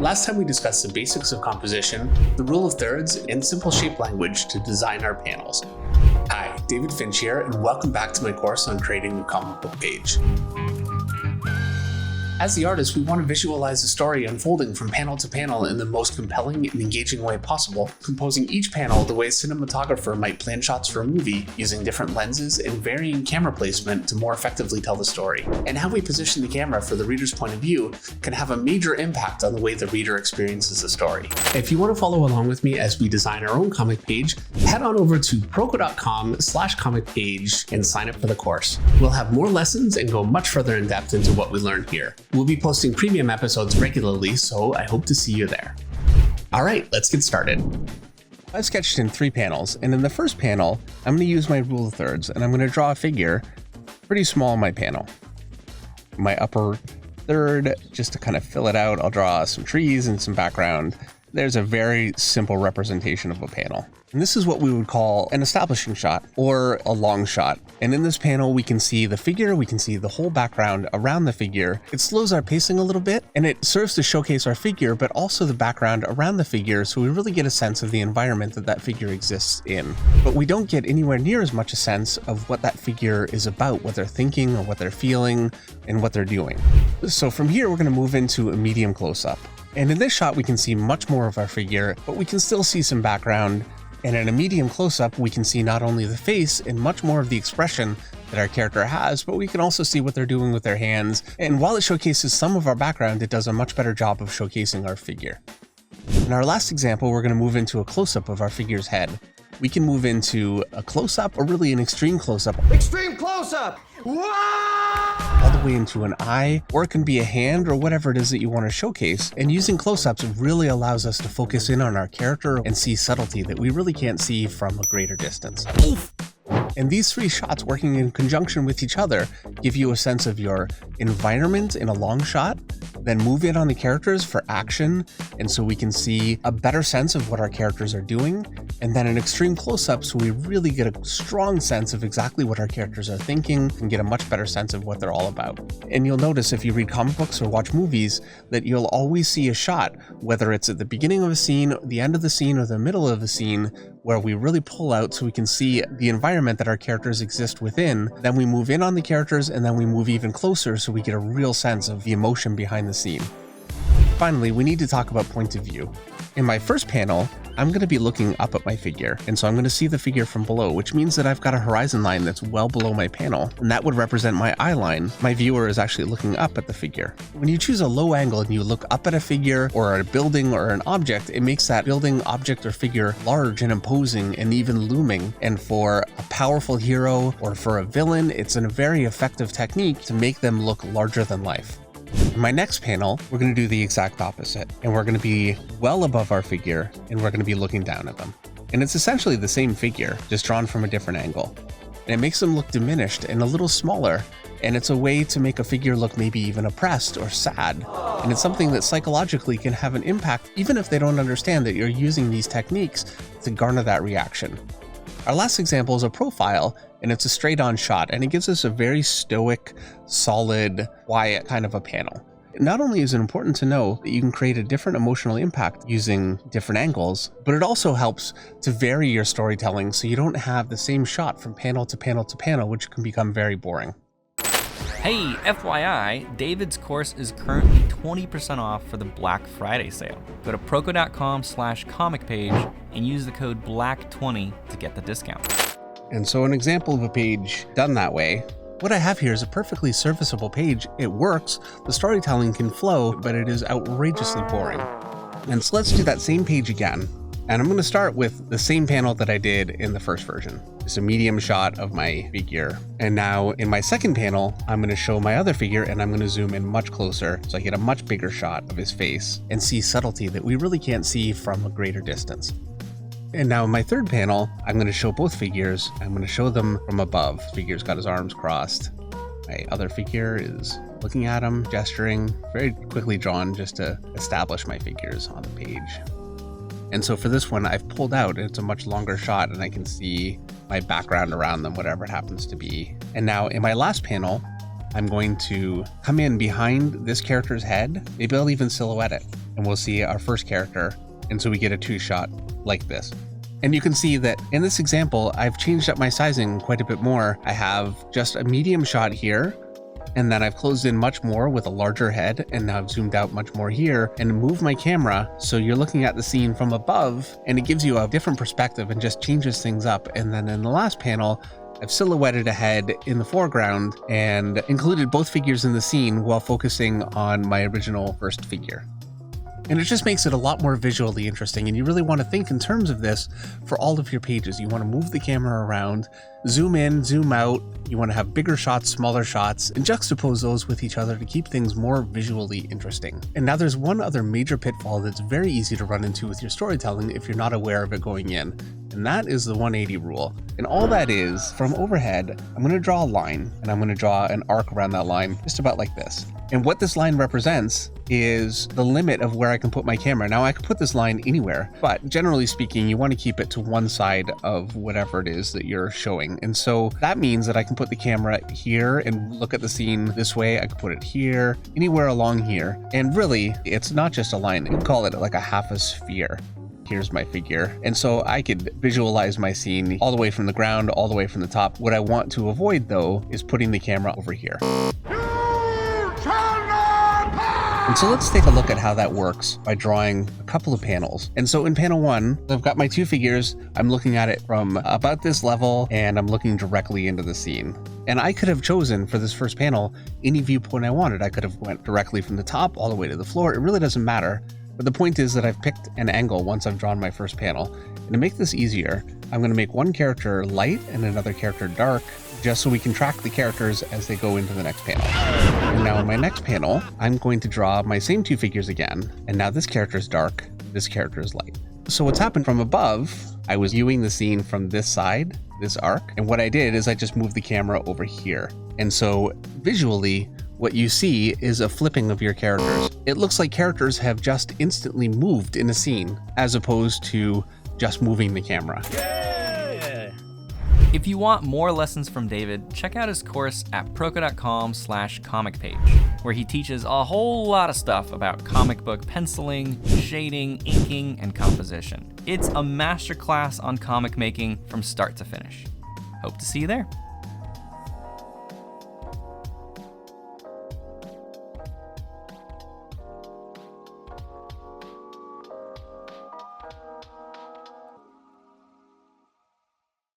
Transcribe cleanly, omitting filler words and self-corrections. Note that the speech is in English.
Last time we discussed the basics of composition, the rule of thirds, and simple shape language to design our panels. Hi, David Finch here, and welcome back to my course on creating a comic book page. As the artist, we want to visualize the story unfolding from panel to panel in the most compelling and engaging way possible, composing each panel the way a cinematographer might plan shots for a movie, using different lenses and varying camera placement to more effectively tell the story. And how we position the camera for the reader's point of view can have a major impact on the way the reader experiences the story. If you want to follow along with me as we design our own comic page, head on over to proko.com/comic page and sign up for the course. We'll have more lessons and go much further in depth into what we learned here. We'll be posting premium episodes regularly, so I hope to see you there. All right, let's get started. I've sketched in 3 panels, and in the first panel, I'm going to use my rule of thirds, and I'm going to draw a figure pretty small in my panel. My upper third, just to kind of fill it out, I'll draw some trees and some background. There's a very simple representation of a panel. And this is what we would call an establishing shot or a long shot. And in this panel, we can see the figure, we can see the whole background around the figure. It slows our pacing a little bit, and it serves to showcase our figure, but also the background around the figure, so we really get a sense of the environment that that figure exists in. But we don't get anywhere near as much a sense of what that figure is about, what they're thinking or what they're feeling and what they're doing. So from here, we're going to move into a medium close-up. And in this shot, we can see much more of our figure, but we can still see some background. And in a medium close-up, we can see not only the face and much more of the expression that our character has, but we can also see what they're doing with their hands. And while it showcases some of our background, it does a much better job of showcasing our figure. In our last example, we're going to move into a close-up of our figure's head. We can move into a close-up or really an extreme close-up. Extreme close-up! All the way into an eye, or it can be a hand or whatever it is that you want to showcase. And using close-ups really allows us to focus in on our character and see subtlety that we really can't see from a greater distance. And these 3 shots working in conjunction with each other give you a sense of your environment in a long shot, then move in on the characters for action, and so we can see a better sense of what our characters are doing, and then an extreme close-up so we really get a strong sense of exactly what our characters are thinking and get a much better sense of what they're all about. And you'll notice if you read comic books or watch movies that you'll always see a shot, whether it's at the beginning of a scene, the end of the scene, or the middle of the scene, where we really pull out so we can see the environment that our characters exist within. Then we move in on the characters, and then we move even closer so we get a real sense of the emotion behind the scene. Finally, we need to talk about point of view. In my first panel, I'm going to be looking up at my figure, and so I'm going to see the figure from below, which means that I've got a horizon line that's well below my panel, and that would represent my eye line. My viewer is actually looking up at the figure. When you choose a low angle and you look up at a figure or a building or an object, it makes that building, object, or figure large and imposing and even looming. And for a powerful hero or for a villain, it's a very effective technique to make them look larger than life. In my next panel, we're going to do the exact opposite, and we're going to be well above our figure, and we're going to be looking down at them. And it's essentially the same figure, just drawn from a different angle. And it makes them look diminished and a little smaller, and it's a way to make a figure look maybe even oppressed or sad. And it's something that psychologically can have an impact, even if they don't understand that you're using these techniques to garner that reaction. Our last example is a profile, and it's a straight-on shot, and it gives us a very stoic, solid, quiet kind of a panel. Not only is it important to know that you can create a different emotional impact using different angles, but it also helps to vary your storytelling so you don't have the same shot from panel to panel to panel, which can become very boring. Hey, FYI, David's course is currently 20% off for the Black Friday sale. Go to proko.com/comic page and use the code BLACK20 to get the discount. And so an example of a page done that way, what I have here is a perfectly serviceable page. It works, the storytelling can flow, but it is outrageously boring. And so let's do that same page again. And I'm going to start with the same panel that I did in the first version. It's a medium shot of my figure. And now in my second panel, I'm going to show my other figure, and I'm going to zoom in much closer so I get a much bigger shot of his face and see subtlety that we really can't see from a greater distance. And now in my third panel, I'm going to show both figures. I'm going to show them from above. The figure's got his arms crossed. My other figure is looking at him, gesturing, very quickly drawn just to establish my figures on the page. And so for this one, I've pulled out, and it's a much longer shot, and I can see my background around them, whatever it happens to be. And now in my last panel, I'm going to come in behind this character's head. Maybe I'll even silhouette it. and we'll see our first character. And so we get a 2-shot like this. And you can see that in this example, I've changed up my sizing quite a bit more. I have just a medium shot here, and then I've closed in much more with a larger head, and now I've zoomed out much more here and moved my camera so you're looking at the scene from above, and it gives you a different perspective and just changes things up. And then in the last panel, I've silhouetted a head in the foreground and included both figures in the scene while focusing on my original first figure. And it just makes it a lot more visually interesting, and you really want to think in terms of this for all of your pages. You want to move the camera around, zoom in, zoom out. You want to have bigger shots, smaller shots, and juxtapose those with each other to keep things more visually interesting. And now there's one other major pitfall that's very easy to run into with your storytelling if you're not aware of it going in, and that is the 180 rule. And all that is, from overhead, I'm going to draw a line, and I'm going to draw an arc around that line, just about like this. And what this line represents is the limit of where I can put my camera. Now I can put this line anywhere, but generally speaking, you want to keep it to one side of whatever it is that you're showing. And so that means that I can put the camera here and look at the scene this way. I can put it here, anywhere along here. And really, it's not just a line. You can call it like a half a sphere. Here's my figure. And so I could visualize my scene all the way from the ground, all the way from the top. What I want to avoid though is putting the camera over here. And so let's take a look at how that works by drawing a couple of panels. And so in panel 1, I've got my 2 figures. I'm looking at it from about this level, and I'm looking directly into the scene. And I could have chosen for this first panel any viewpoint I wanted. I could have went directly from the top all the way to the floor. It really doesn't matter. But the point is that I've picked an angle once I've drawn my first panel. And to make this easier, I'm going to make one character light and another character dark, just so we can track the characters as they go into the next panel. And now in my next panel, I'm going to draw my same 2 figures again. And now this character is dark, this character is light. So what's happened from above, I was viewing the scene from this side, this arc. And what I did is I just moved the camera over here. And so visually, what you see is a flipping of your characters. It looks like characters have just instantly moved in a scene, as opposed to just moving the camera. If you want more lessons from David, check out his course at proko.com/comic page, where he teaches a whole lot of stuff about comic book penciling, shading, inking, and composition. It's a masterclass on comic making from start to finish. Hope to see you there.